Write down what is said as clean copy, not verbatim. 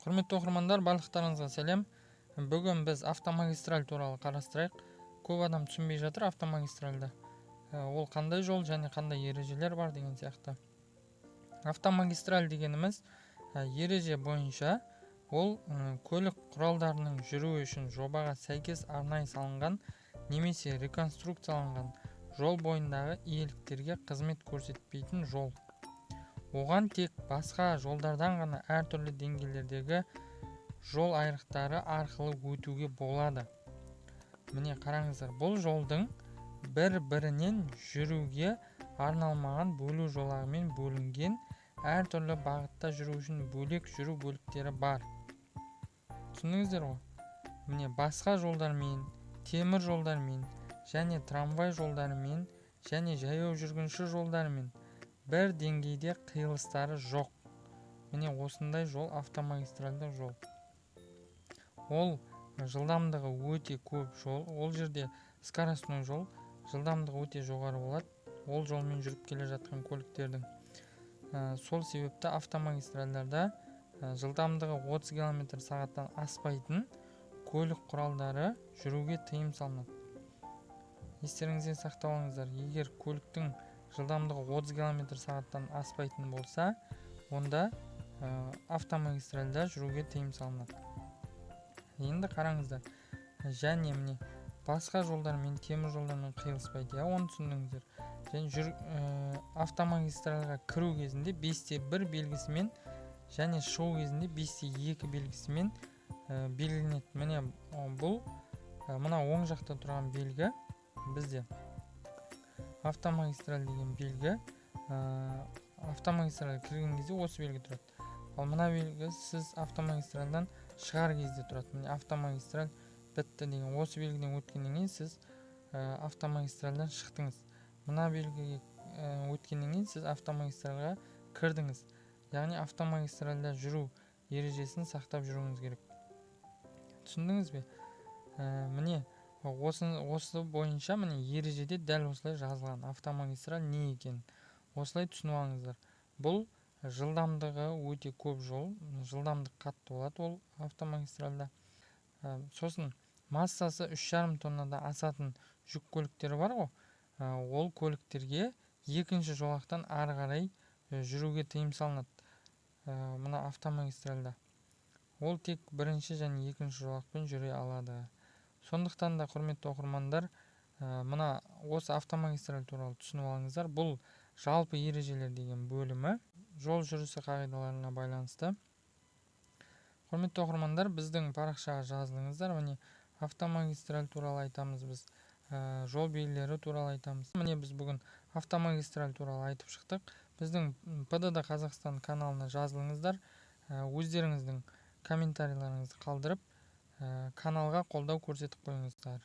Құрметті оқырмандар, барлықтарыңызға сәлем. Бүгін біз автомагистраль туралы қарастырайық. Көп адам түсінбей жатыр автомагистральді. Ол қандай жол және қандай ережелер бар деген сияқты. Автомагистраль дегеніміз ереже бойынша ол көлік құралдарының жүруі үшін жобаға сәйкес арнайы салынған немесе реконструкцияланған жол бойындағы иеліктерге қызмет көрсетпейтін жол. Оған тек басқа жолдардан ғана әртүрлі деңгейлердегі жол айрықтары арқылы өтуге болады. Міне қараңыздар, бұл жолдың бір-бірінен жүруге арналмаған бөлу жолағымен бөлінген әртүрлі бағытта жүру үшін бөлек жүру бөліктері бар. Түсіндіңіздер ғой? Міне басқа жолдармен, темір жолдармен және трамвай жолдарымен және жаяу жүргінші жолдарымен бір деңгейде қиылыстары жоқ. Міне осындай жол автомагистральдық жол. Ол жылдамдығы өте көп жол. Ол жерде скоростной жол, жылдамдығы өте жоғары болады. Ол жолмен жүріп келе жатқан көліктердің. Сол себепті автомагистральдарда жылдамдығы 30 км/сағаттан аспайтын көлік құралдары жүруге тыйым салынады. Естеріңізде сақтап алыңыздар, егер көліктің жылдамдығы 30 км/сағаттан аспайтын болса, онда автомагистральда жүруге тыйым салынады. Енді қараңыздар, және міне басқа жолдармен, темір жолдармен қиылыспайды, оны түсіндіңіздер. Және автомагистральға кіру кезінде 5/1 белгісімен және шығу кезінде 5/2 белгісімен белгіленеді. Міне бұл мына оң жақта тұрған белгі бізде автомагистраль деген белгі. Автомагистраль кірген кезде осы белгі тұрады. Ал мына белгі сіз автомагистральдан шығар кезде тұрады. Міне автомагистраль бітті деген осы белгіден өткеннен кейін сіз автомагистральдан шықтыңыз. Мына белгіге өткеннен кейін сіз автомагистральға кірдіңіз. Яғни автомагистральда жүру ережесін сақтап жүруіңіз керек. Түсіндіңіз бе? Міне осы бойынша міне ережеде дәл осылай жазылған. Автомагистраль не екен? Осылай түсініп алыңыздар. Бұл жылдамдығы өте көп жол, жылдамдық қатты болады ол автомагистральда. Сосын массасы 3,5 тоннада асатын жүк көліктері бар ғой. Ол көліктерге екінші жолақтан ары қарай жүруге тыйым салынады. Мына автомагистральда. Ол тек бірінші және екінші жолақпен жүре алады. Сондықтан да құрметті оқырмандар, мына осы автомагистраль туралы түсініп алыңыздар. Бұл жалпы ережелер деген бөлімі жол жүрісі қағидаларына байланысты. Құрметті оқырмандар, біздің парақшаға жазылыңыздар. Міне автомагистраль туралы айтамыз біз, жол белгілері туралы айтамыз. Міне біз бүгін автомагистраль туралы айтып шықтық. Біздің ПДД Қазақстан каналына жазылыңыздар. Өздеріңіздің комментарийлеріңізді қалдырып, каналға қолдау көрсетіп қойыңыздар.